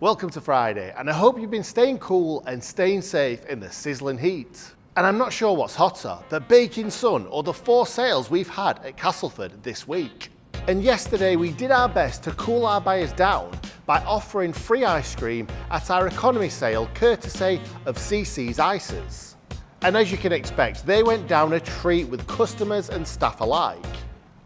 Welcome to Friday, and I hope you've been staying cool and staying safe in the sizzling heat. And I'm not sure what's hotter, the baking sun or the 4 sales we've had at Castleford this week. And yesterday we did our best to cool our buyers down by offering free ice cream at our economy sale courtesy of CC's Ices. And as you can expect, they went down a treat with customers and staff alike.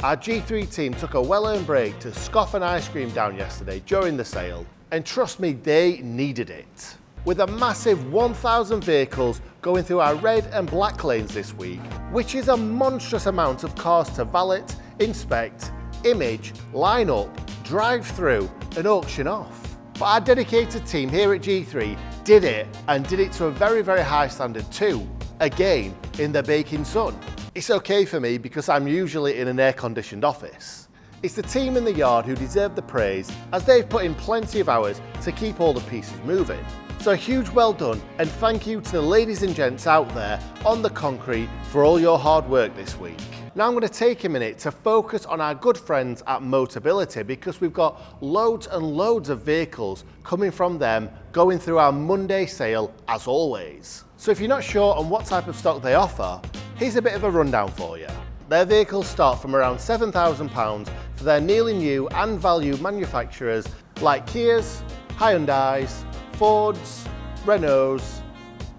Our G3 team took a well-earned break to scoff an ice cream down yesterday during the sale. And trust me, they needed it. With a massive 1,000 vehicles going through our red and black lanes this week, which is a monstrous amount of cars to valet, inspect, image, line up, drive through and auction off. But our dedicated team here at G3 did it, and did it to a very, very high standard too, again in the baking sun. It's okay for me because I'm usually in an air-conditioned office. It's the team in the yard who deserve the praise, as they've put in plenty of hours to keep all the pieces moving. So a huge well done, and thank you to the ladies and gents out there on the concrete for all your hard work this week. Now I'm going to take a minute to focus on our good friends at Motability, because we've got loads and loads of vehicles coming from them going through our Monday sale as always. So if you're not sure on what type of stock they offer, here's a bit of a rundown for you. Their vehicles start from around £7,000 for their nearly new and value manufacturers like Kias, Hyundais, Fords, Renaults,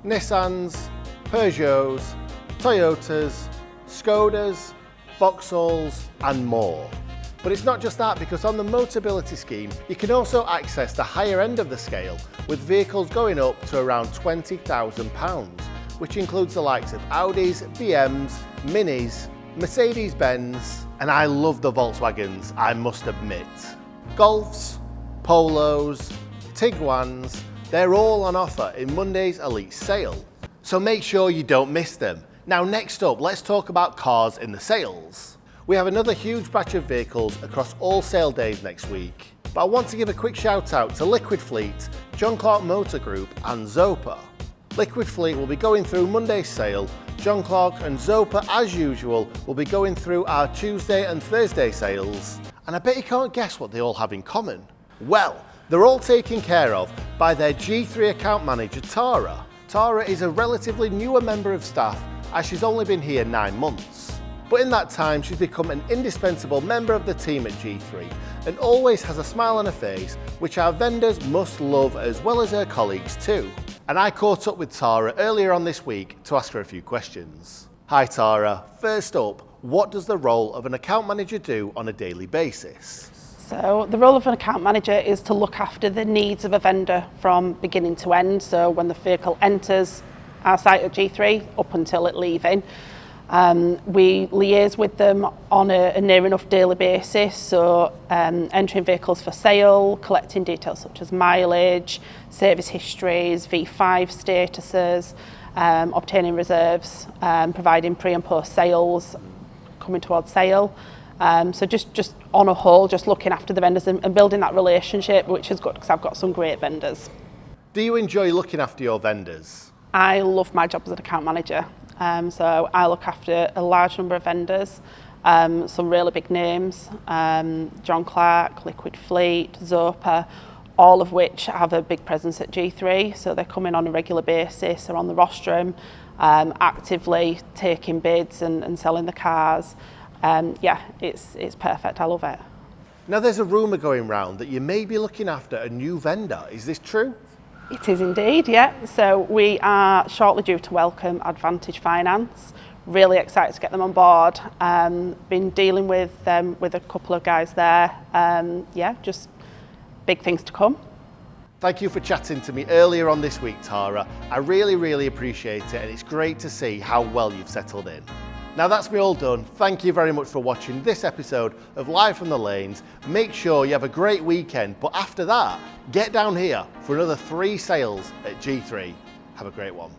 Nissans, Peugeots, Toyotas, Skodas, Vauxhalls and more. But it's not just that, because on the Motability scheme you can also access the higher end of the scale with vehicles going up to around £20,000, which includes the likes of Audis, BMs, Minis, Mercedes-Benz, and I love the Volkswagens, I must admit. Golfs, Polos, Tiguans, they're all on offer in Monday's Elite sale. So make sure you don't miss them. Now next up, let's talk about cars in the sales. We have another huge batch of vehicles across all sale days next week. But I want to give a quick shout out to Liquid Fleet, John Clark Motor Group and Zopa. Liquid Fleet will be going through Monday's sale. John Clark and Zopa, as usual, will be going through our Tuesday and Thursday sales. And I bet you can't guess what they all have in common. Well, they're all taken care of by their G3 account manager, 𝗟𝗲. 𝗟𝗲 is a relatively newer member of staff, as she's only been here 9 months. But in that time, she's become an indispensable member of the team at G3 and always has a smile on her face, which our vendors must love, as well as her colleagues too. And I caught up with 𝗟𝗲 earlier on this week to ask her a few questions. Hi 𝗟𝗲, first up, what does the role of an account manager do on a daily basis? So the role of an account manager is to look after the needs of a vendor from beginning to end. So when the vehicle enters our site at G3 up until it leaving, we liaise with them on a near enough daily basis, so entering vehicles for sale, collecting details such as mileage, service histories, V5 statuses, obtaining reserves, providing pre and post sales, coming towards sale. So just on a whole, just looking after the vendors and building that relationship, which is good because I've got some great vendors. Do you enjoy looking after your vendors? I love my job as an account manager. So I look after a large number of vendors, some really big names, John Clark, Liquid Fleet, Zopa, all of which have a big presence at G3. So they're coming on a regular basis, they're on the rostrum, actively taking bids and selling the cars. Yeah, it's perfect, I love it. Now there's a rumour going round that you may be looking after a new vendor, is this true? It is indeed, yeah. So we are shortly due to welcome Advantage Finance. Really excited to get them on board. Been dealing with a couple of guys there. Yeah, just big things to come. Thank you for chatting to me earlier on this week, 𝗟𝗲. I really appreciate it, and it's great to see how well you've settled in. Now that's me all done. Thank you very much for watching this episode of Live from the Lanes. Make sure you have a great weekend, but after that, get down here for another 3 sales at G3. Have a great one.